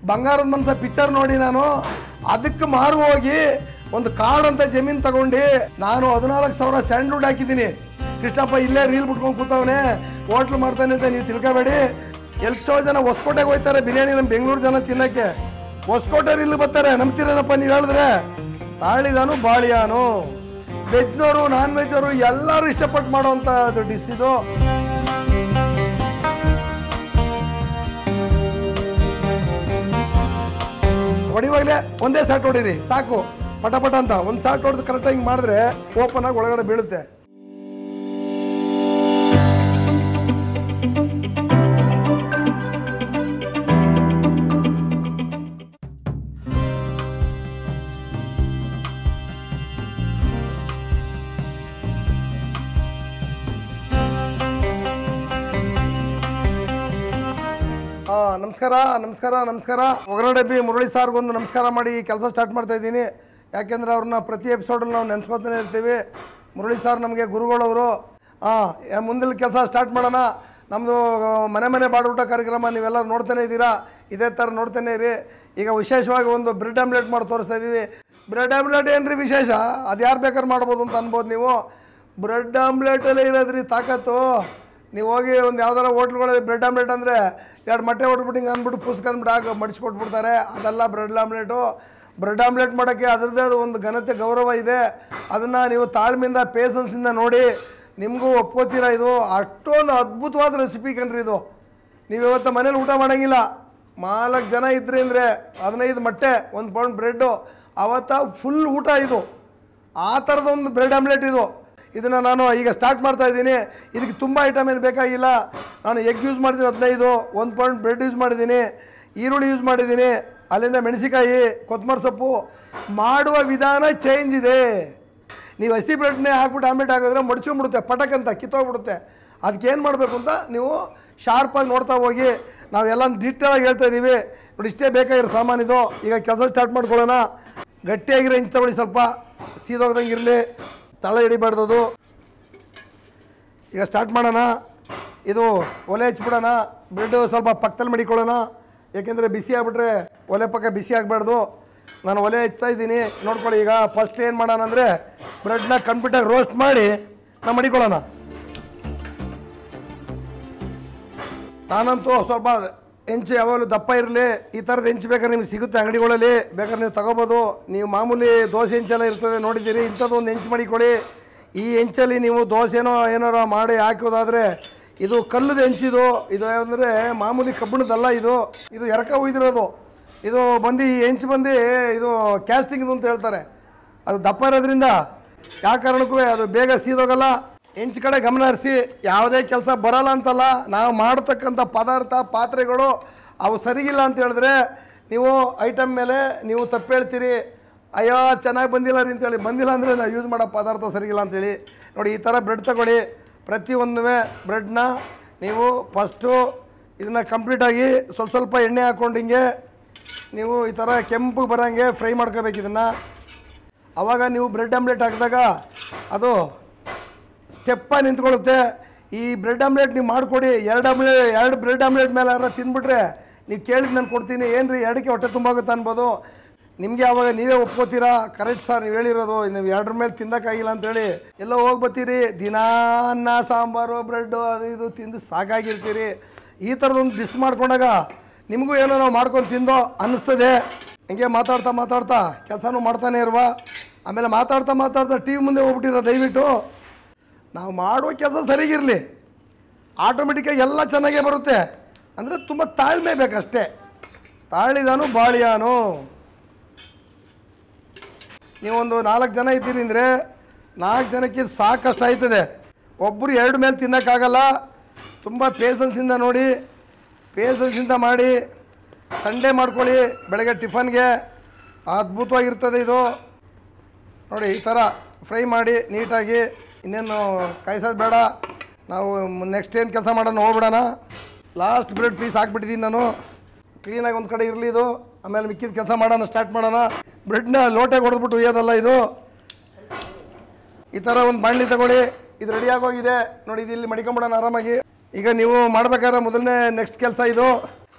ಬಂಗಾರದ ಮನಸ ಪಿಕ್ಚರ್ ನೋಡಿ ನಾನು ಅದಕ್ಕೆ ಮಾರು ಹೋಗಿ ಒಂದು ಕಾಡಂತ ಜಮೀನು ತಗೊಂಡು ನಾನು 14,000 ಸ್ಯಾಂಡ್ಲ್ವುಡ್ ಹಾಕಿದ್ದೀನಿ. ಕೃಷ್ಣಪ್ಪ ಇಲ್ಲೇ ರೀಲ್ ಬಿಟ್ಕೊಂಡು ಕೂತವನೆ, ಹೋಟ್ಲು ಮಾಡ್ತಾನೆ ಅಂತ ನೀವು ತಿಳ್ಕೊಬೇಡಿ. ಎಷ್ಟೋ ಜನ ಹೊಸಕೋಟೆಗೆ ಹೋಗ್ತಾರೆ ಬಿರಿಯಾನಿ, ನಮ್ಮ ಬೆಂಗಳೂರು ಜನ ತಿನ್ನಕ್ಕೆ. ಹೊಸಕೋಟೆರು ಇಲ್ಲಿ ಬರ್ತಾರೆ, ನಂಬ್ತೀರೇನಪ್ಪ ನೀವು ಹೇಳಿದ್ರೆ. ತಾಳಿದಾನು ಬಾಳಿಯಾನು, ವೆಜ್ನವರು ನಾನ್ ವೆಜ್ ಅವರು ಎಲ್ಲರೂ ಇಷ್ಟಪಟ್ಟು ಮಾಡೋವಂಥ ಡಿಶ್ ಇದು. ಹೊಡಿವಾಗಲೇ ಒಂದೇ ಶಾಟ್ ಹೊಡೀರಿ ಸಾಕು, ಪಟ ಪಟ ಅಂತ ಒಂದು ಶಾಟ್ ಹೊಡೆದು ಕರೆಕ್ಟಾಗಿ ಹಿಂಗೆ ಮಾಡಿದ್ರೆ ಓಪನ್ ಆಗಿ ಒಳಗಡೆ ಬೀಳುತ್ತೆ. ನಮಸ್ಕಾರ ನಮಸ್ಕಾರ ನಮಸ್ಕಾರ. ಒಗರಡೆ ಬಿ ಮುರಳಿ ಸಾರ್ಗೊಂದು ನಮಸ್ಕಾರ ಮಾಡಿ ಕೆಲಸ ಸ್ಟಾರ್ಟ್ ಮಾಡ್ತಾ ಇದ್ದೀನಿ. ಯಾಕೆಂದರೆ ಅವ್ರನ್ನ ಪ್ರತಿ ಎಪಿಸೋಡಲ್ಲಿ ನಾವು ನೆನೆಸ್ಕೊತಾನೆ ಇರ್ತೀವಿ. ಮುರಳಿ ಸಾರ್ ನಮಗೆ ಗುರುಗಳವರು. ಮುಂದಿನ ಕೆಲಸ ಸ್ಟಾರ್ಟ್ ಮಾಡೋಣ. ನಮ್ಮದು ಮನೆ ಬಾಡೂಟ ಕಾರ್ಯಕ್ರಮ ನೀವೆಲ್ಲರೂ ನೋಡ್ತಾನೆ ಇದ್ದೀರಾ, ಇದೇ ಥರ ನೋಡ್ತಾನೆ ಇರಿ. ಈಗ ವಿಶೇಷವಾಗಿ ಒಂದು ಬ್ರೆಡ್ ಆಮ್ಲೆಟ್ ಮಾಡಿ ತೋರಿಸ್ತಾ ಇದ್ದೀವಿ. ಬ್ರೆಡ್ ಆಮ್ಲೆಟ್ ಏನು ರೀ ವಿಶೇಷ, ಅದು ಯಾರು ಬೇಕಾದ್ರೆ ಮಾಡ್ಬೋದು ಅಂತ ಅನ್ಬೋದು ನೀವು. ಬ್ರೆಡ್ ಆಮ್ಲೆಟಲ್ಲೇ ಇರೋದ್ರಿ ತಾಕತ್ತು. ನೀವು ಹೋಗಿ ಒಂದು ಯಾವ್ದಾರ ಹೋಟ್ಲ್ಗಳಲ್ಲಿ ಬ್ರೆಡ್ ಆಮ್ಲೆಟ್ ಅಂದರೆ 2 ಮೊಟ್ಟೆ ಹೊಡ್ಬಿಟ್ಟು ಹಿಂಗೆ ಅಂದ್ಬಿಟ್ಟು ಪುಸ್ಕಂದ್ಬಿಟ್ಟು ಆಗ ಮಡಿಸ್ಕೊಟ್ಬಿಡ್ತಾರೆ. ಅದೆಲ್ಲ ಬ್ರೆಡ್ ಆಮ್ಲೆಟು. ಬ್ರೆಡ್ ಆಮ್ಲೆಟ್ ಮಾಡೋಕ್ಕೆ ಅದರದ್ದೇ ಒಂದು ಘನತೆ ಗೌರವ ಇದೆ. ಅದನ್ನು ನೀವು ತಾಳ್ಮೆಯಿಂದ ಪೇಷನ್ಸಿಂದ ನೋಡಿ, ನಿಮಗೂ ಒಪ್ಕೋತೀರಾ. ಇದು ಅಷ್ಟೊಂದು ಅದ್ಭುತವಾದ ರೆಸಿಪಿ ಕಣ್ರಿ ಇದು. ನೀವು ಇವತ್ತು ಮನೇಲಿ ಊಟ ಮಾಡೋಂಗಿಲ್ಲ, 4 ಜನ ಇದ್ರಿ ಅಂದರೆ 15 ಮೊಟ್ಟೆ, 1 ಪೌಂಡ್ ಬ್ರೆಡ್ಡು, ಅವತ್ತ ಫುಲ್ ಊಟ ಇದು. ಆ ಥರದೊಂದು ಬ್ರೆಡ್ ಆಮ್ಲೆಟ್ ಇದು. ಇದನ್ನು ನಾನು ಈಗ ಸ್ಟಾರ್ಟ್ ಮಾಡ್ತಾ ಇದ್ದೀನಿ. ಇದಕ್ಕೆ ತುಂಬ ಐಟಮ್ ಏನು ಬೇಕಾಗಿಲ್ಲ. ನಾನು ಎಗ್ ಯೂಸ್ ಮಾಡಿದ್ದೀನಿ 15, 1 ಪೌಂಡ್ ಬ್ರೆಡ್ ಯೂಸ್ ಮಾಡಿದ್ದೀನಿ, ಈರುಳ್ಳಿ ಯೂಸ್ ಮಾಡಿದ್ದೀನಿ, ಅಲ್ಲಿಂದ ಮೆಣಸಿಕಾಯಿ, ಕೊತ್ತಂಬರಿ ಸೊಪ್ಪು. ಮಾಡುವ ವಿಧಾನ ಚೇಂಜ್ ಇದೆ. ನೀವು ಹಸಿ ಬ್ರೆಡ್ನೇ ಹಾಕ್ಬಿಟ್ಟು ಆಮ್ಲೆಟ್ ಹಾಕಿದ್ರೆ ಮಡ್ಚ್ಕೊಂಡ್ಬಿಡುತ್ತೆ, ಪಟಕ್ಕಂತ ಕಿತ್ತೋಗ್ಬಿಡುತ್ತೆ. ಅದಕ್ಕೆ ಏನು ಮಾಡಬೇಕು ಅಂತ ನೀವು ಶಾರ್ಪಾಗಿ ನೋಡ್ತಾ ಹೋಗಿ. ನಾವೆಲ್ಲ ಡೀಟೇಲಾಗಿ ಹೇಳ್ತಾ ಇದ್ದೀವಿ ನೋಡಿ. ಇಷ್ಟೇ ಬೇಕಾಗಿರೋ ಸಾಮಾನಿದು. ಈಗ ಕೆಲಸ ಸ್ಟಾರ್ಟ್ ಮಾಡ್ಕೊಳ್ಳೋಣ. ಗಟ್ಟಿಯಾಗಿರೋ ಇಂಚು ತಗೊಳ್ಳಿ, ಸ್ವಲ್ಪ ಸೀದೋಗ್ದಂಗೆ ಇರಲಿ, ತಳ ಹಿಡಿಬಾರ್ದು. ಈಗ ಸ್ಟಾರ್ಟ್ ಮಾಡೋಣ. ಇದು ಒಲೆ ಹಚ್ಬಿಡೋಣ. ಬ್ರೆಡ್ಡು ಸ್ವಲ್ಪ ಪಕ್ಕದಲ್ಲಿ ಮಡಿಕೊಳ್ಳೋಣ, ಏಕೆಂದರೆ ಬಿಸಿ ಆಗಿಬಿಟ್ರೆ ಒಲೆ ಪಕ್ಕ ಬಿಸಿ ಆಗಬಾರ್ದು. ನಾನು ಒಲೆ ಹಚ್ತಾ ಇದ್ದೀನಿ ನೋಡ್ಕೊಳ್ಳಿ. ಈಗ ಫಸ್ಟ್ ಏನು ಮಾಡೋಣ ಅಂದರೆ ಬ್ರೆಡ್ನ ಕಂಪ್ಲೀಟಾಗಿ ರೋಸ್ಟ್ ಮಾಡಿ ನಾವು ಮಡಿಕೊಳ್ಳೋಣ. ನಾನಂತೂ ಸ್ವಲ್ಪ ಹೆಂಚು ಯಾವಾಗಲೂ ದಪ್ಪ ಇರಲಿ. ಈ ಥರದ ಹೆಂಚು ಬೇಕಾದ್ರೆ ನಿಮ್ಗೆ ಸಿಗುತ್ತೆ ಅಂಗಡಿಗಳಲ್ಲಿ, ಬೇಕಾದ್ರೆ ನೀವು ತಗೋಬೋದು. ನೀವು ಮಾಮೂಲಿ ದೋಸೆ ಹೆಂಚೆಲ್ಲ ಇರ್ತದೆ ನೋಡಿದ್ದೀರಿ, ಇಂಥದ್ದು ಒಂದು ಹೆಂಚು ಮಾಡಿಕೊಳ್ಳಿ. ಈ ಹೆಂಚಲ್ಲಿ ನೀವು ದೋಸೆನೋ ಏನಾರ ಮಾಡಿ ಹಾಕೋದಾದರೆ, ಇದು ಕಲ್ಲುದ ಹೆಂಚಿದು. ಇದು ಅಂದರೆ ಮಾಮೂಲಿ ಕಬ್ಬಿಣದಲ್ಲ ಇದು. ಇದು ಎರಕ ಉಯ್ದಿರೋದು. ಇದು ಬಂದು ಈ ಹೆಂಚು ಬಂದು ಇದು ಕ್ಯಾಸ್ಟಿಂಗ್ದು ಅಂತ ಹೇಳ್ತಾರೆ. ಅದು ದಪ್ಪ ಇರೋದ್ರಿಂದ ಯಾವ ಕಾರಣಕ್ಕೂ ಅದು ಬೇಗ ಸೀದೋಗಲ್ಲ. ಹೆಂಚು ಕಡೆ ಗಮನ ಹರಿಸಿ. ಯಾವುದೇ ಕೆಲಸ ಬರಲ್ಲ ಅಂತಲ್ಲ, ನಾವು ಮಾಡ್ತಕ್ಕಂಥ ಪದಾರ್ಥ ಪಾತ್ರೆಗಳು ಅವು ಸರಿಗಿಲ್ಲ ಅಂತ ಹೇಳಿದ್ರೆ ನೀವು ಐಟಮ್ ಮೇಲೆ ನೀವು ತಪ್ಪು ಹೇಳ್ತೀರಿ. ಅಯ್ಯೋ ಚೆನ್ನಾಗಿ ಬಂದಿಲ್ಲ ರೀ ಅಂತೇಳಿ. ಬಂದಿಲ್ಲ ಅಂದರೆ ನಾವು ಯೂಸ್ ಮಾಡೋ ಪದಾರ್ಥ ಸರಿಗಿಲ್ಲ ಅಂತೇಳಿ. ನೋಡಿ, ಈ ಥರ ಬ್ರೆಡ್ ತಗೊಳ್ಳಿ. ಪ್ರತಿಯೊಂದು ಬ್ರೆಡ್ನ ನೀವು ಫಸ್ಟು ಇದನ್ನು ಕಂಪ್ಲೀಟಾಗಿ ಸ್ವಲ್ಪ ಎಣ್ಣೆ ಹಾಕ್ಕೊಂಡು ಹಿಂಗೆ ನೀವು ಈ ಥರ ಕೆಂಪು ಬರೋಂಗೆ ಫ್ರೈ ಮಾಡ್ಕೋಬೇಕು ಇದನ್ನು. ಆವಾಗ ನೀವು ಬ್ರೆಡ್ ಆಮ್ಲೆಟ್ ಹಾಕಿದಾಗ ಅದು ಸ್ಟೆಪ್ಪಾಗಿ ನಿಂತ್ಕೊಳ್ಳುತ್ತೆ. ಈ ಬ್ರೆಡ್ ಆಮ್ಲೆಟ್ ನೀವು ಮಾಡಿಕೊಡಿ. 2 ಬ್ರೆಡ್ ಆಮ್ಲೆಟ್ ಮೇಲೆ ಯಾರು ತಿಂದ್ಬಿಟ್ರೆ ನೀವು ಕೇಳಿದ್ದು ನಾನು ಕೊಡ್ತೀನಿ, ಏನು ರೀ 2ಕ್ಕೆ ಹೊಟ್ಟೆ ತುಂಬಾಗುತ್ತೆ ಅನ್ಬೋದು. ನಿಮಗೆ ಆವಾಗ ನೀವೇ ಒಪ್ಕೋತೀರಾ, ಕರೆಕ್ಟ್ ಸರ್ ನೀವು ಹೇಳಿರೋದು, ನೀವು 2 ಮೇಲೆ ತಿನ್ನೋಕ್ಕಾಗಿಲ್ಲ ಅಂತೇಳಿ ಎಲ್ಲೋ ಹೋಗಿ ಬರ್ತೀರಿ. ದಿನಾ ಅನ್ನ ಸಾಂಬಾರು ಬ್ರೆಡ್ಡು ಅದು ಇದು ತಿಂದು ಸಾಕಾಗಿರ್ತೀರಿ. ಈ ಥರದೊಂದು ಡಿಶ್ ಮಾಡ್ಕೊಂಡಾಗ ನಿಮಗೂ ಏನೋ ನಾವು ಮಾಡ್ಕೊಂಡು ತಿಂದೋ ಅನ್ನಿಸ್ತದೆ. ಹಿಂಗೆ ಮಾತಾಡ್ತಾ ಕೆಲಸನೂ ಮಾಡ್ತಾನೆ ಇರುವ. ಆಮೇಲೆ ಮಾತಾಡ್ತಾ ಟಿ ವಿ ಮುಂದೆ ಹೋಗ್ಬಿಟ್ಟಿರೋ. ದಯವಿಟ್ಟು ನಾವು ಮಾಡುವ ಕೆಲಸ ಸರಿಗಿರಲಿ, ಆಟೋಮೆಟಿಕ್ಕಾಗಿ ಎಲ್ಲ ಚೆನ್ನಾಗೇ ಬರುತ್ತೆ. ಅಂದರೆ ತುಂಬ ತಾಳ್ಮೆ ಬೇಕಷ್ಟೇ. ತಾಳಿದಾನು ಬಾಳಿಯಾನು. ನೀವೊಂದು 4 ಜನ ಇದ್ದೀರಿ ಅಂದರೆ 4 ಜನಕ್ಕೆ ಸಾಕಷ್ಟು ಆಯ್ತದೆ. ಒಬ್ಬರು 2 ಮೇಲೆ ತಿನ್ನೋಕ್ಕಾಗಲ್ಲ. ತುಂಬ ಪೇಷನ್ಸಿಂದ ನೋಡಿ, ಪೇಷನ್ಸಿಂದ ಮಾಡಿ. ಸಂಡೇ ಮಾಡ್ಕೊಳ್ಳಿ ಬೆಳಗ್ಗೆ ಟಿಫನ್ಗೆ, ಅದ್ಭುತವಾಗಿರ್ತದೆ ಇದು. ನೋಡಿ, ಈ ಥರ ಫ್ರೈ ಮಾಡಿ ನೀಟಾಗಿ. ಇನ್ನೇನು ಕಾಯಿಸೋದು ಬೇಡ. ನಾವು ನೆಕ್ಸ್ಟ್ ಏನು ಕೆಲಸ ಮಾಡೋಣ ಹೋಗ್ಬಿಡೋಣ. ಲಾಸ್ಟ್ ಬ್ರೆಡ್ ಪೀಸ್ ಹಾಕ್ಬಿಟ್ಟಿದ್ದೀನಿ ನಾನು. ಕ್ಲೀನಾಗಿ ಒಂದು ಕಡೆ ಇರಲಿ ಇದು. ಆಮೇಲೆ ಮಿಕ್ಕಿದ ಕೆಲಸ ಮಾಡೋಣ, ಸ್ಟಾರ್ಟ್ ಮಾಡೋಣ. ಬ್ರೆಡ್ನ ಲೋಟೆಗೆ ಹೊಡೆದ್ಬಿಟ್ಟು ಒಯ್ಯೋದಲ್ಲ ಇದು. ಈ ಥರ ಒಂದು ಬಾಣಲಿ ತಗೊಳ್ಳಿ. ಇದು ರೆಡಿಯಾಗೋಗಿದೆ ನೋಡಿ. ಇದು ಇಲ್ಲಿ ಮಡಿಕೊಂಬಿಡೋಣ ಆರಾಮಾಗಿ. ಈಗ ನೀವು ಮಾಡ್ಬೇಕಾದ್ರೆ ಮೊದಲನೇ ನೆಕ್ಸ್ಟ್ ಕೆಲಸ ಇದು.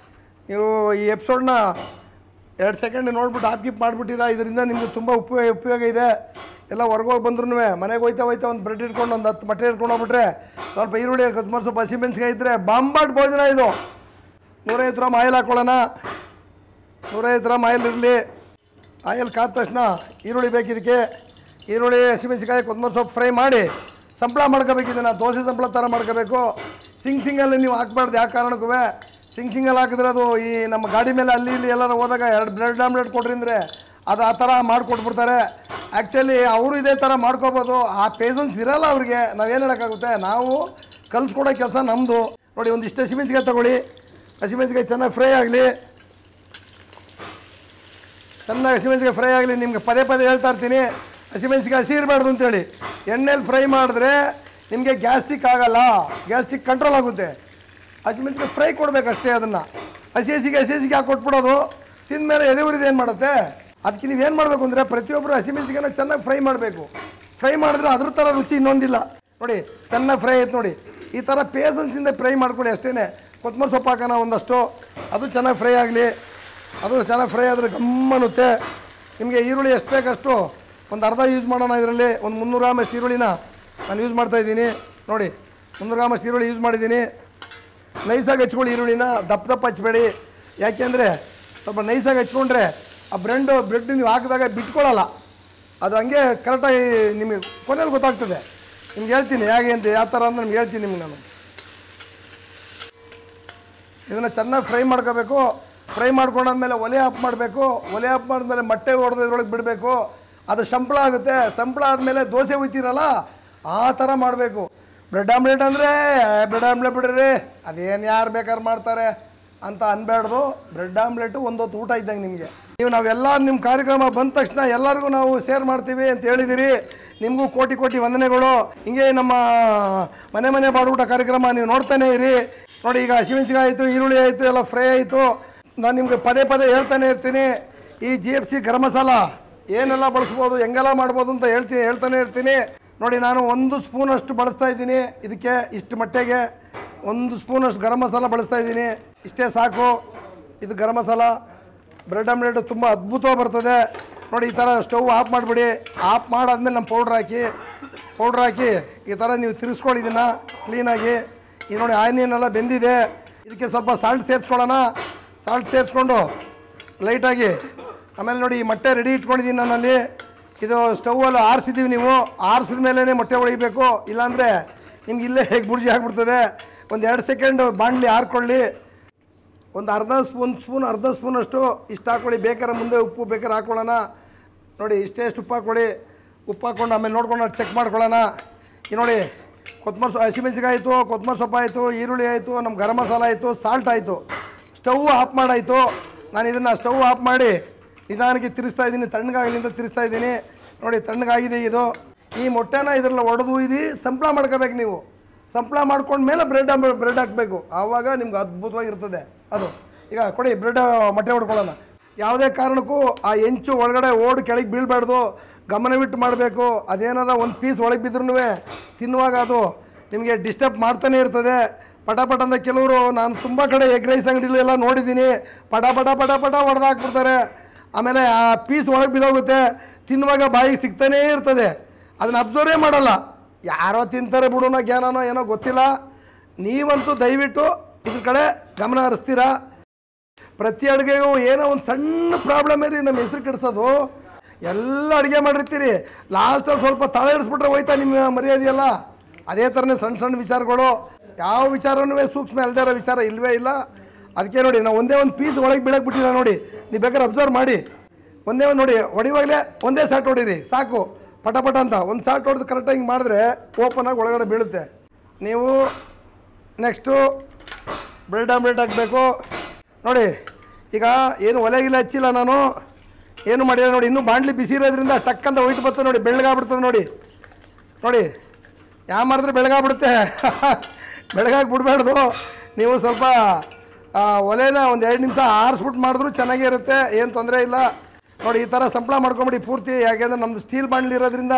ನೀವು ಈ ಎಪಿಸೋಡ್ನ 2 ಸೆಕೆಂಡ್ ನೋಡ್ಬಿಟ್ಟು ಆಪ್ ಗಿಪ್ ಮಾಡಿಬಿಟ್ಟಿರಾ. ಇದರಿಂದ ನಿಮಗೆ ತುಂಬ ಉಪಯೋಗ ಇದೆ. ಎಲ್ಲ ಹೊರ್ಗೋಗಿ ಬಂದ್ರೂ ಮನೆಗೆ ಹೋಯ್ತಾ ಒಂದು ಬ್ರೆಡ್ ಇಟ್ಕೊಂಡು ಒಂದು 10 ಮೊಟ್ಟೆ ಇಟ್ಕೊಂಡು ಹೋಗ್ಬಿಟ್ರೆ ಸ್ವಲ್ಪ ಈರುಳ್ಳಿ ಕೊತ್ತಂಬರಿ ಸೊಪ್ಪು ಹಸಿಮೆಣ್ಸಿಕಾಯಿ ಇದ್ದರೆ ಬಾಂಬಾಟ್ ಭೋಜನ ಇದು. 150 ಗ್ರಾಮ್ ಆಯಿಲ್ ಹಾಕ್ಕೊಳ್ಳೋಣ. 150 ಗ್ರಾಮ್ ಆಯಿಲ್ ಇರಲಿ. ಆಯಿಲ್ ಕಾದ ತಕ್ಷಣ ಈರುಳ್ಳಿ ಬೇಕಿದ್ದಕ್ಕೆ ಈರುಳ್ಳಿ ಹಸಿಮೆಣ್ಸಿಕಾಯಿ ಕೊತ್ತಂಬರಿ ಸೊಪ್ಪು ಫ್ರೈ ಮಾಡಿ ಸಂಪಳ ಮಾಡ್ಕೋಬೇಕು. ಇದನ್ನು ದೋಸೆ ಸಂಪಳ ಥರ ಮಾಡ್ಕೋಬೇಕು. ಸಿಂಗಲ್ಲಿ ನೀವು ಹಾಕ್ಬಾರ್ದು ಯಾವ ಕಾರಣಕ್ಕೂ. ಸಿಂಗಲ್ಲಿ ಹಾಕಿದ್ರೆ ಅದು ಈ ನಮ್ಮ ಗಾಡಿ ಮೇಲೆ ಅಲ್ಲಿ ಇಲ್ಲಿ ಎಲ್ಲರೂ ಹೋದಾಗ 2 ಬ್ರೆಡ್ ಆಮ್ಲೆಟ್ ಕೊಡ್ರಿ ಅಂದರೆ ಅದು ಆ ಥರ ಮಾಡಿಕೊಟ್ಬಿಡ್ತಾರೆ. ಆ್ಯಕ್ಚುಲಿ ಅವರು ಇದೇ ಥರ ಮಾಡ್ಕೋಬೋದು. ಆ ಪೇಷನ್ಸ್ ಇರೋಲ್ಲ ಅವ್ರಿಗೆ. ನಾವೇನು ಹೇಳೋಕ್ಕಾಗುತ್ತೆ. ನಾವು ಕಲಿಸ್ಕೊಡೋ ಕೆಲಸ ನಮ್ಮದು. ನೋಡಿ ಒಂದಿಷ್ಟು ಹಸಿಮೆಣ್ಸಿಕಾಯಿ ತೊಗೊಳ್ಳಿ. ಹಸಿಮೆಣ್ಸಿಕಾಯಿ ಚೆನ್ನಾಗಿ ಫ್ರೈ ಆಗಲಿ. ಚೆನ್ನಾಗಿ ಹಸಿಮೆಣ್ಸಿಕಾಯಿ ಫ್ರೈ ಆಗಲಿ. ನಿಮ್ಗೆ ಪದೇ ಹೇಳ್ತಾ ಇರ್ತೀನಿ, ಹಸಿಮೆಣ್ಸಿಕಾಯಿ ಹಸಿ ಇರಬಾರ್ದು ಅಂತೇಳಿ. ಎಣ್ಣೆಲಿ ಫ್ರೈ ಮಾಡಿದ್ರೆ ನಿಮಗೆ ಗ್ಯಾಸ್ಟ್ರಿಕ್ ಆಗೋಲ್ಲ, ಗ್ಯಾಸ್ಟ್ರಿಕ್ ಕಂಟ್ರೋಲ್ ಆಗುತ್ತೆ. ಹಸಿಮೆಣ್ಸಿಕಾಯಿ ಫ್ರೈ ಕೊಡಬೇಕಷ್ಟೇ. ಅದನ್ನು ಹಸಿಗೆ ಹಾಕಿ ಕೊಟ್ಬಿಡೋದು. ತಿಂದಮೇಲೆ ಎದೆ ಉರಿದು ಏನು ಮಾಡುತ್ತೆ. ಅದಕ್ಕೆ ನೀವೇನು ಮಾಡಬೇಕು ಅಂದರೆ ಪ್ರತಿಯೊಬ್ಬರು ಹಸಿಮೆಣ್ಸಿಕಾಯಿನ ಚೆನ್ನಾಗಿ ಫ್ರೈ ಮಾಡಬೇಕು. ಫ್ರೈ ಮಾಡಿದ್ರೆ ಅದ್ರ ಥರ ರುಚಿ ಇನ್ನೊಂದಿಲ್ಲ. ನೋಡಿ ಚೆನ್ನಾಗಿ ಫ್ರೈ ಆಯ್ತು. ನೋಡಿ ಈ ಥರ ಪೇಷನ್ಸಿಂದ ಫ್ರೈ ಮಾಡ್ಕೊಳ್ಳಿ ಅಷ್ಟೇ. ಕೊತ್ತಂಬರಿ ಸೊಪ್ಪು ಹಾಕೋಣ ಒಂದಷ್ಟು, ಅದು ಚೆನ್ನಾಗಿ ಫ್ರೈ ಆಗಲಿ. ಅದು ಚೆನ್ನಾಗಿ ಫ್ರೈ ಆದರೆ ಗಮ್ಮನ್ನುತ್ತೆ. ನಿಮಗೆ ಈರುಳ್ಳಿ ಎಷ್ಟು ಬೇಕಷ್ಟು ಒಂದು ಅರ್ಧ ಯೂಸ್ ಮಾಡೋಣ. ಇದರಲ್ಲಿ ಒಂದು 300 ಗ್ರಾಮ್ ಅಷ್ಟು ಈರುಳ್ಳಿನ ನಾನು ಯೂಸ್ ಮಾಡ್ತಾಯಿದ್ದೀನಿ. ನೋಡಿ 300 ಗ್ರಾಮ್ ಅಷ್ಟು ಈರುಳ್ಳಿ ಯೂಸ್ ಮಾಡಿದ್ದೀನಿ. ನೈಸಾಗಿ ಹಚ್ಕೊಳ್ಳಿ ಈರುಳ್ಳಿನ, ದಪ್ಪ ಹಚ್ಚಬೇಡಿ. ಯಾಕೆಂದರೆ ಸ್ವಲ್ಪ ನೈಸಾಗಿ ಹಚ್ಕೊಂಡ್ರೆ ಆ ಬ್ರೆಡ್ ನೀವು ಹಾಕಿದಾಗ ಬಿಟ್ಕೊಳ್ಳಲ್ಲ. ಅದು ಹಂಗೆ ಕರೆಕ್ಟಾಗಿ ನಿಮಗೆ ಕೊನೆಯಲ್ಲಿ ಗೊತ್ತಾಗ್ತದೆ. ನಿಮ್ಗೆ ಹೇಳ್ತೀನಿ ಹೇಗೆ ಅಂತ, ಯಾವ ಥರ ಅಂತ ನಿಮ್ಗೆ ಹೇಳ್ತೀನಿ ನಿಮ್ಗೆ ನಾನು. ಇದನ್ನು ಚೆನ್ನಾಗಿ ಫ್ರೈ ಮಾಡ್ಕೋಬೇಕು. ಫ್ರೈ ಮಾಡ್ಕೊಂಡಾದ್ಮೇಲೆ ಒಲೆ ಆಫ್ ಮಾಡಬೇಕು. ಒಲೆ ಆಫ್ ಮಾಡಿದ್ಮೇಲೆ ಮೊಟ್ಟೆ ಹೊಡೆದು ಇದ್ರೊಳಗೆ ಬಿಡಬೇಕು. ಅದು ಸಂಪಳ ಆಗುತ್ತೆ. ಸಂಪಳ ಆದಮೇಲೆ ದೋಸೆ ಹುಯ್ತೀರಲ್ಲ ಆ ಥರ ಮಾಡಬೇಕು. ಬ್ರೆಡ್ ಆಮ್ಲೆಟ್ ಅಂದರೆ ಬ್ರೆಡ್ ಆಮ್ಲೆಟ್ ಬಿಡ್ರಿ, ಅದೇನು ಯಾರು ಬೇಕಾದ್ರೆ ಮಾಡ್ತಾರೆ ಅಂತ ಅನ್ಬೇಡ್ದು. ಬ್ರೆಡ್ ಆಮ್ಲೆಟು ಒಂದೊತ್ತು ಊಟ ಇದ್ದಂಗೆ ನಿಮಗೆ. ನಾವೆಲ್ಲ ನಿಮ್ಮ ಕಾರ್ಯಕ್ರಮ ಬಂದ ತಕ್ಷಣ ಎಲ್ಲರಿಗೂ ನಾವು ಶೇರ್ ಮಾಡ್ತೀವಿ ಅಂತ ಹೇಳಿದಿರಿ. ನಿಮಗೂ ಕೋಟಿ ವಂದನೆಗಳು. ಹಿಂಗೆ ನಮ್ಮ ಮನೆ ಬಾಡುಊಟ ಕಾರ್ಯಕ್ರಮ ನೀವು ನೋಡ್ತಾನೆ ಇರಿ. ನೋಡಿ ಈಗ ಹಸಿಮೆಣ್ಸಿಕಾಯಿ ಆಯಿತು, ಈರುಳ್ಳಿ ಆಯಿತು, ಎಲ್ಲ ಫ್ರೈ ಆಯಿತು. ನಾನು ನಿಮಗೆ ಪದೇ ಹೇಳ್ತಾನೆ ಇರ್ತೀನಿ. ಈ GFC ಗರಂ ಮಸಾಲ ಏನೆಲ್ಲ ಬಳಸ್ಬೋದು, ಹೆಂಗೆಲ್ಲ ಮಾಡ್ಬೋದು ಅಂತ ಹೇಳ್ತಾನೆ ಇರ್ತೀನಿ. ನೋಡಿ ನಾನು 1 ಸ್ಪೂನಷ್ಟು ಬಳಸ್ತಾ ಇದ್ದೀನಿ. ಇದಕ್ಕೆ ಇಷ್ಟು ಮಟ್ಟಿಗೆ 1 ಸ್ಪೂನಷ್ಟು ಗರಂ ಮಸಾಲ ಬಳಸ್ತಾ ಇದ್ದೀನಿ. ಇಷ್ಟೇ ಸಾಕು. ಇದು ಗರಂ ಮಸಾಲ. ಬ್ರೆಡ್ ಆಮ್ಲೆಟು ತುಂಬ ಅದ್ಭುತವಾಗಿ ಬರ್ತದೆ. ನೋಡಿ ಈ ಥರ ಸ್ಟವ್ ಆಫ್ ಮಾಡಿಬಿಡಿ. ಆಫ್ ಮಾಡಾದ್ಮೇಲೆ ನಮ್ಮ ಪೌಡ್ರ್ ಹಾಕಿ ಈ ಥರ ನೀವು ತಿರ್ಸ್ಕೊಳ್ಳಿ ಇದನ್ನು ಕ್ಲೀನಾಗಿ. ಈಗ ನೋಡಿ ಆನಿಯನ್ ಎಲ್ಲ ಬೆಂದಿದೆ. ಇದಕ್ಕೆ ಸ್ವಲ್ಪ ಸಾಲ್ಟ್ ಸೇರಿಸ್ಕೊಳ್ಳೋಣ. ಸಾಲ್ಟ್ ಸೇರಿಸ್ಕೊಂಡು ಲೈಟಾಗಿ ಆಮೇಲೆ ನೋಡಿ ಈ ಮೊಟ್ಟೆ ರೆಡಿ ಇಟ್ಕೊಂಡಿದ್ದೀನಿ ನಾನಲ್ಲಿ. ಇದು ಸ್ಟೌವಲ್ಲಿ ಆರಿಸಿದ್ದೀವಿ. ನೀವು ಆರಿಸಿದ ಮೇಲೇ ಮೊಟ್ಟೆ ಹೊಡಿಬೇಕು, ಇಲ್ಲಾಂದರೆ ನಿಮ್ಗೆ ಇಲ್ಲೇ ಹೇಗೆ ಬುರ್ಜಿ ಆಗಿಬಿಡ್ತದೆ. ಒಂದು 2 ಸೆಕೆಂಡು ಬಾಣಲಿ ಹಾರ್ಕೊಳ್ಳಿ. ಒಂದು ಅರ್ಧ ಸ್ಪೂನಷ್ಟು ಇಷ್ಟು ಹಾಕ್ಕೊಳ್ಳಿ. ಬೇಕಾದ್ರೆ ಮುಂದೆ ಉಪ್ಪು ಬೇಕಾದ್ರೆ ಹಾಕ್ಕೊಳ್ಳೋಣ. ನೋಡಿ ಇಷ್ಟೇ ಉಪ್ಪು ಹಾಕ್ಕೊಳ್ಳಿ. ಉಪ್ಪು ಹಾಕ್ಕೊಂಡು ಆಮೇಲೆ ನೋಡ್ಕೊಂಡು ಚೆಕ್ ಮಾಡ್ಕೊಳ್ಳೋಣ. ಈ ನೋಡಿ ಹಸಿಮೆಣ್ಸಿಕಾಯಿ ಆಯಿತು, ಕೊತ್ತಂಬರಿ ಸೊಪ್ಪು ಆಯಿತು, ಈರುಳ್ಳಿ ಆಯಿತು, ನಮ್ಮ ಗರಂ ಮಸಾಲ ಆಯಿತು, ಸಾಲ್ಟ್ ಆಯಿತು. ಸ್ಟವ್ ಆಫ್ ಮಾಡಾಯಿತು. ನಾನು ಇದನ್ನು ಸ್ಟವ್ ಆಫ್ ಮಾಡಿ ನಿಧಾನಕ್ಕೆ ತಿರ್ಸ್ತಾ ಇದ್ದೀನಿ. ತಣ್ಣಗಾಗಲಿ ಅಂತ ತಿರ್ಸ್ತಾ ಇದ್ದೀನಿ. ನೋಡಿ ತಣ್ಣಗಾಗಿದೆ ಇದು. ಈ ಮೊಟ್ಟೆನ ಇದರಲ್ಲಿ ಒಡೆದು ಸಂಪಳ ಮಾಡ್ಕೋಬೇಕು. ನೀವು ಸಂಪಳ ಮಾಡ್ಕೊಂಡ್ಮೇಲೆ ಬ್ರೆಡ್ ಹಾಕಬೇಕು. ಆವಾಗ ನಿಮ್ಗೆ ಅದ್ಭುತವಾಗಿರ್ತದೆ ಅದು. ಈಗ ಕೊಡಿ ಮೊಟ್ಟೆ ಹೊಡ್ಕೊಳ್ಳೋಣ. ಯಾವುದೇ ಕಾರಣಕ್ಕೂ ಆ ಹೆಂಚು ಒಳಗಡೆ ಕೆಳಗೆ ಬೀಳಬಾರ್ದು. ಗಮನವಿಟ್ಟು ಮಾಡಬೇಕು. ಅದೇನಾರ ಒಂದು ಪೀಸ್ ಒಳಗೆ ಬಿದ್ರೂ ತಿನ್ನುವಾಗ ಅದು ನಿಮಗೆ ಡಿಸ್ಟರ್ಬ್ ಮಾಡ್ತಾನೆ ಇರ್ತದೆ. ಪಟ ಅಂತ ಕೆಲವರು, ನಾನು ತುಂಬ ಕಡೆ ಎಗ್ ರೈಸ್ ಅಂಗಡಿಲು ಎಲ್ಲ ನೋಡಿದ್ದೀನಿ, ಪಟ ಹೊಡೆದು ಹಾಕ್ಬಿಡ್ತಾರೆ. ಆಮೇಲೆ ಆ ಪೀಸ್ ಒಳಗೆ ಬಿದ್ದೋಗುತ್ತೆ. ತಿನ್ನುವಾಗ ಬಾಯಿಗೆ ಸಿಗ್ತಾನೇ ಇರ್ತದೆ. ಅದನ್ನು ಅಬ್ಸರ್ವೇ ಮಾಡಲ್ಲ. ಯಾರೋ ತಿಂತಾರೆ ಬಿಡೋಣ, ಜ್ಞಾನನೋ ಏನೋ ಗೊತ್ತಿಲ್ಲ. ನೀವಂತೂ ದಯವಿಟ್ಟು ಇದ್ರ ಕಡೆ ಗಮನ ಹರಿಸ್ತೀರಾ. ಪ್ರತಿ ಅಡುಗೆಗೂ ಏನೋ ಒಂದು ಸಣ್ಣ ಪ್ರಾಬ್ಲಮ್ ಇರಿ ನಮ್ಮ ಹೆಸರು ಕೆಡಿಸೋದು. ಎಲ್ಲ ಅಡುಗೆ ಮಾಡಿರ್ತೀರಿ, ಲಾಸ್ಟಲ್ಲಿ ಸ್ವಲ್ಪ ತಳ ಹಿಡಿಸ್ಬಿಟ್ರೆ ಹೋಯ್ತಾ ನಿಮ್ಮ ಮರ್ಯಾದೆಯಲ್ಲ. ಅದೇ ಥರನೇ ಸಣ್ಣ ವಿಚಾರಗಳು. ಯಾವ ವಿಚಾರನೂ ಸೂಕ್ಷ್ಮ ಅಲ್ಲದೇ ಇರೋ ವಿಚಾರ ಇಲ್ಲವೇ ಇಲ್ಲ. ಅದಕ್ಕೆ ನೋಡಿ ನಾವು ಒಂದೇ ಒಂದು ಪೀಸ್ ಒಳಗೆ ಬೀಳಕ್ಕೆ ಬಿಟ್ಟಿಲ್ಲ. ನೋಡಿ ನೀವು ಬೇಕಾದ್ರೆ ಅಬ್ಸರ್ವ್ ಮಾಡಿ. ಒಂದೇ ಒಂದು ನೋಡಿ ಹೊಡಿವಾಗಲೇ ಒಂದೇ ಶಾಟ್ ಹೊಡೀರಿ ಸಾಕು. ಪಟ ಅಂತ ಒಂದು ಶಾಟ್ ಹೊಡೆದು ಕರೆಕ್ಟಾಗಿ ಹಿಂಗೆ ಮಾಡಿದ್ರೆ ಓಪನಾಗಿ ಒಳಗಡೆ ಬೀಳುತ್ತೆ. ನೀವು ನೆಕ್ಸ್ಟು ಬ್ರೆಡ್ ಆಮ್ಲೆಟ್ ಹಾಕಬೇಕು. ನೋಡಿ ಈಗ ಏನು ಒಲೆಗಿಲ್ಲ ಹಚ್ಚಿಲ್ಲ, ನಾನು ಏನು ಮಾಡಿಲ್ಲ. ನೋಡಿ ಇನ್ನೂ ಬಾಣಲಿ ಬಿಸಿ ಇರೋದ್ರಿಂದ ಟಕ್ಕಂತ ಒಯ್ತು ಬರ್ತದೆ. ನೋಡಿ ಬೆಳ್ಳಗಾಗ್ಬಿಡ್ತದೆ. ನೋಡಿ ಯಾವ ಮಾಡಿದ್ರೆ ಬೆಳಗಾಗ್ಬಿಡುತ್ತೆ. ಬೆಳಗಾಗಿ ಬಿಡಬಾರ್ದು. ನೀವು ಸ್ವಲ್ಪ ಒಲೆನ ಒಂದು 2 ನಿಮಿಷ ಆರಿಸ್ಬಿಟ್ಟು ಮಾಡಿದ್ರೂ ಚೆನ್ನಾಗೇ ಇರುತ್ತೆ, ಏನು ತೊಂದರೆ ಇಲ್ಲ. ನೋಡಿ ಈ ಥರ ಸಂಪಳ ಮಾಡ್ಕೊಂಬಿಡಿ ಪೂರ್ತಿ. ಯಾಕೆಂದರೆ ನಮ್ಮದು ಸ್ಟೀಲ್ ಬಾಣಲಿ ಇರೋದ್ರಿಂದ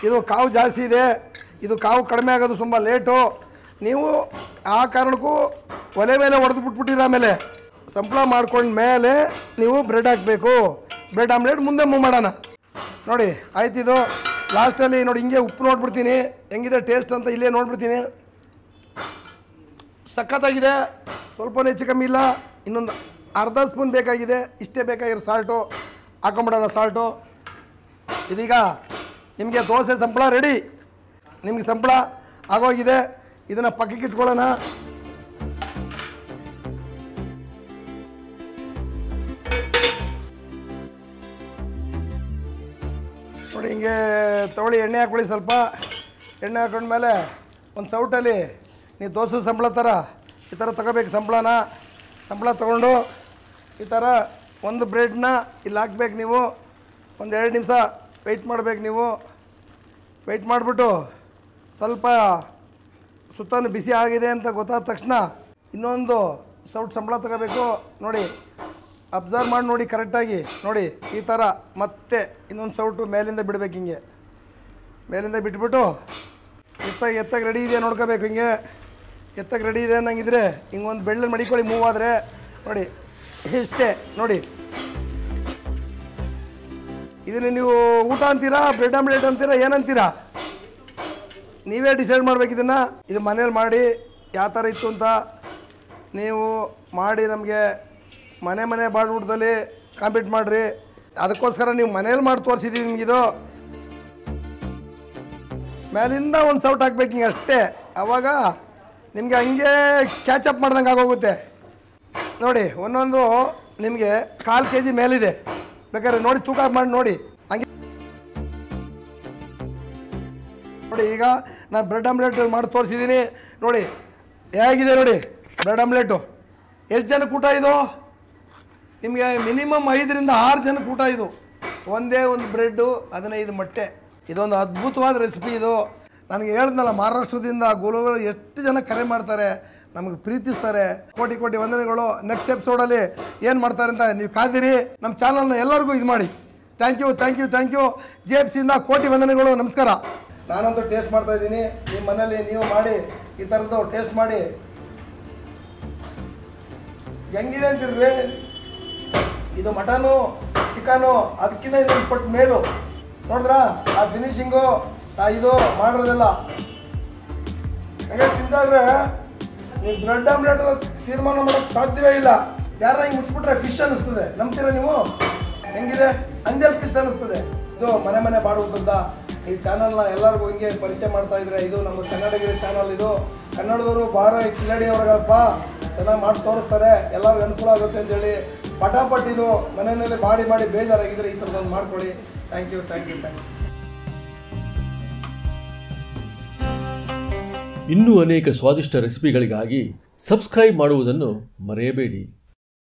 ಇದು ಕಾವು ಜಾಸ್ತಿ ಇದೆ. ಇದು ಕಾವು ಕಡಿಮೆ ಆಗೋದು ತುಂಬ ಲೇಟು. ನೀವು ಆ ಕಾರಣಕ್ಕೂ ಒಲೆ ಮೇಲೆ ಹೊಡೆದು ಬಿಟ್ಬಿಟ್ಟಿರ. ಆಮೇಲೆ ಸಂಪಳ ಮಾಡ್ಕೊಂಡ್ಮೇಲೆ ನೀವು ಬ್ರೆಡ್ ಹಾಕಬೇಕು. ಬ್ರೆಡ್ ಆಮ್ಲೆಟ್ ಮುಂದೆ ಮೂವ್ ಮಾಡೋಣ. ನೋಡಿ ಆಯ್ತಿದು. ಲಾಸ್ಟಲ್ಲಿ ನೋಡಿ ಹಿಂಗೆ ಉಪ್ಪು ನೋಡ್ಬಿಡ್ತೀನಿ ಹೆಂಗಿದೆ ಟೇಸ್ಟ್ ಅಂತ. ಇಲ್ಲೇ ನೋಡ್ಬಿಡ್ತೀನಿ. ಸಖತ್ತಾಗಿದೆ. ಸ್ವಲ್ಪ ಹೆಚ್ಚು ಕಮ್ಮಿ ಇಲ್ಲ. ಇನ್ನೊಂದು ಅರ್ಧ ಸ್ಪೂನ್ ಬೇಕಾಗಿದೆ. ಇಷ್ಟೇ ಬೇಕಾಗಿರೋ ಸಾಲ್ಟು ಹಾಕೊಂಬಿಡೋಣ. ಸಾಲ್ಟು ಇದೀಗ ನಿಮಗೆ ದೋಸೆ ಸಂಪಳ ರೆಡಿ. ನಿಮಗೆ ಸಂಪಳ ಆಗೋಗಿದೆ. ಇದನ್ನು ಪಕ್ಕಕ್ಕೆ ಇಟ್ಕೊಳ್ಳೋಣ. ನೋಡಿ ಹಿಂಗೆ ತೊಗೊಳ್ಳಿ. ಎಣ್ಣೆ ಹಾಕೊಳ್ಳಿ. ಸ್ವಲ್ಪ ಎಣ್ಣೆ ಹಾಕೊಂಡ್ಮೇಲೆ ಒಂದು ಸೌಟಲ್ಲಿ ನೀವು ದೋಸೆ ಸಂಬಳ ಥರ ಈ ಥರ ತೊಗೋಬೇಕು. ಸಂಬಳ ತೊಗೊಂಡು ಈ ಥರ ಒಂದು ಬ್ರೆಡ್ನ ಇಲ್ಲಿ ಹಾಕ್ಬೇಕು. ನೀವು ಒಂದು 2 ನಿಮಿಷ ವೆಯ್ಟ್ ಮಾಡಬೇಕು. ನೀವು ವೆಯ್ಟ್ ಮಾಡಿಬಿಟ್ಟು ಸ್ವಲ್ಪ ಸುತ್ತಲೂ ಬಿಸಿ ಆಗಿದೆ ಅಂತ ಗೊತ್ತಾದ ತಕ್ಷಣ ಇನ್ನೊಂದು ಸೌಟ್ ಸಂಬಳ ತೊಗೋಬೇಕು. ನೋಡಿ ಅಬ್ಸರ್ವ್ ಮಾಡಿ ನೋಡಿ ಕರೆಕ್ಟಾಗಿ. ನೋಡಿ ಈ ಥರ ಮತ್ತೆ ಇನ್ನೊಂದು ಸೌಟು ಮೇಲಿಂದ ಬಿಡಬೇಕು. ಹಿಂಗೆ ಮೇಲಿಂದ ಬಿಟ್ಬಿಟ್ಟು ಎತ್ತಾಗಿ ರೆಡಿ ಇದೆ ನೋಡ್ಕೋಬೇಕು. ಹಿಂಗೆ ಎತ್ತಾಗಿ ರೆಡಿ ಇದೆ ಅನ್ನಂಗಿದ್ರೆ ಹಿಂಗೊಂದು ಬೆಳ್ಳಲ್ಲಿ ಮಡಿಕೊಳ್ಳಿ. ಮೂವ್ ಆದರೆ ನೋಡಿ ಇಷ್ಟೇ. ನೋಡಿ ಇದನ್ನು ನೀವು ಊಟ ಅಂತೀರಾ, ಬ್ರೆಡ್ ಆಮ್ಲೆಟ್ ಅಂತೀರಾ, ಏನಂತೀರಾ ನೀವೇ ಡಿಸೈಡ್ ಮಾಡ್ಬೇಕು. ಇದು ಮನೇಲಿ ಮಾಡಿ ಯಾವ ಥರ ಇತ್ತು ಅಂತ ನೀವು ಮಾಡಿ ನಮಗೆ ಮನೆ ಬಾಡ್ಬಿಡ್ದಲ್ಲಿ ಕಾಂಪೀಟ್ ಮಾಡಿರಿ. ಅದಕ್ಕೋಸ್ಕರ ನೀವು ಮನೇಲಿ ಮಾಡಿ ತೋರಿಸಿದ್ದೀವಿ ನಿಮಗಿದು. ಮೇಲಿಂದ ಒಂದು ಸೌಟ್ ಹಾಕ್ಬೇಕು ಹಿಂಗೆ ಅಷ್ಟೇ. ಆವಾಗ ನಿಮಗೆ ಹಂಗೆ ಕ್ಯಾಚಪ್ ಮಾಡ್ದಂಗೆ ಆಗೋಗುತ್ತೆ. ನೋಡಿ ಒಂದೊಂದು ನಿಮಗೆ 1/4 kg ಮೇಲಿದೆ. ಬೇಕಾದ್ರೆ ನೋಡಿ ತೂಕ ಮಾಡಿ ನೋಡಿ. ಹಂಗೆ ನೋಡಿ ಈಗ ನಾನು ಬ್ರೆಡ್ ಆಮ್ಲೆಟ್ ಮಾಡಿ ತೋರಿಸಿದ್ದೀನಿ. ನೋಡಿ ಹೇಗಿದೆ ನೋಡಿ ಬ್ರೆಡ್ ಆಮ್ಲೆಟು. ಎಷ್ಟು ಜನಕ್ಕೆ ಊಟ ಇದು? ನಿಮಗೆ ಮಿನಿಮಮ್ 5 ರಿಂದ 6 ಜನಕ್ಕೆ ಊಟ ಇದು. ಒಂದೇ ಒಂದು ಬ್ರೆಡ್ಡು 15 ಮೊಟ್ಟೆ. ಇದೊಂದು ಅದ್ಭುತವಾದ ರೆಸಿಪಿ ಇದು. ನನಗೆ ಹೇಳಿದ್ನಲ್ಲ, ಮಹಾರಾಷ್ಟ್ರದಿಂದ ಗುರುಗಳು ಎಷ್ಟು ಜನ ಕರೆ ಮಾಡ್ತಾರೆ, ನಮಗೆ ಪ್ರೀತಿಸ್ತಾರೆ. ಕೋಟಿ ವಂದನೆಗಳು. ನೆಕ್ಸ್ಟ್ ಎಪಿಸೋಡಲ್ಲಿ ಏನು ಮಾಡ್ತಾರೆ ಅಂತ ನೀವು ಕಾದಿರಿ. ನಮ್ಮ ಚಾನಲ್ನ ಎಲ್ಲರಿಗೂ ಇದು ಮಾಡಿ. Thank you. JFCಯಿಂದ ಕೋಟಿ ವಂದನೆಗಳು. ನಮಸ್ಕಾರ. ನಾನಂತೂ ಟೇಸ್ಟ್ ಮಾಡ್ತಾ ಇದ್ದೀನಿ. ನಿಮ್ಮ ಮನೇಲಿ ನೀವು ಮಾಡಿ ಈ ಥರದ್ದು ಟೇಸ್ಟ್ ಮಾಡಿ ಹೆಂಗಿದೆ ಅಂತಿರ್ರಿ. ಇದು ಮಟನು ಚಿಕನು ಅದಕ್ಕಿಂತ ಇನ್ನೊಂದು ಪಟ್ಟು ಮೇಲು ನೋಡಿದ್ರಾ ಆ ಫಿನಿಶಿಂಗು ಇದು ಮಾಡಿರೋದೆಲ್ಲ. ಹಾಗೆ ತಿಂತಾದ್ರೆ ನೀವು ಬ್ರೆಡ್ ಆಮ್ಲೆಟ್ ತೀರ್ಮಾನ ಮಾಡೋಕ್ಕೆ ಸಾಧ್ಯವೇ ಇಲ್ಲ. ಯಾರ ಹಿಂಗೆ ಮುಚ್ಚಿಬಿಟ್ರೆ ಫಿಶ್ ಅನ್ನಿಸ್ತದೆ. ನಂಬ್ತೀರಾ ನೀವು? ಹೆಂಗಿದೆ? ಅಂಜಲ್ ಫಿಶ್ ಅನ್ನಿಸ್ತದೆ. ಇದು ಮನೆ ಬಾಡುವುದರಿಂದ ಈ ಚಾನಲ್ನ ಎಲ್ಲರಿಗೂ ಹಿಂಗೆ ಪರಿಚಯ ಮಾಡ್ತಾ ಇದ್ರೆ. ಇದು ನಮ್ಮ ಕನ್ನಡಗಿರಿ ಚಾನಲ್. ಇದು ಕನ್ನಡದವರು ಬಾರ ಕಿಲಾಡಿಯವ್ರಿಗಪ್ಪ ಚೆನ್ನಾಗಿ ಮಾಡಿ ತೋರಿಸ್ತಾರೆ. ಎಲ್ಲರಿಗೂ ಅನುಕೂಲ ಆಗುತ್ತೆ ಅಂತೇಳಿ ಪಟಾಪಟ್ ಇದು ಮನೆಯಲ್ಲಿ ಮಾಡಿ ಬೇಜಾರಾಗಿದ್ದರೆ ಈ ಥರದೊಂದು ಮಾಡ್ಕೊಳ್ಳಿ. Thank you. ಇನ್ನೂ ಅನೇಕ ಸ್ವಾದಿಷ್ಟ ರೆಸಿಪಿಗಳಿಗಾಗಿ ಸಬ್ಸ್ಕ್ರೈಬ್ ಮಾಡುವುದನ್ನು ಮರೆಯಬೇಡಿ.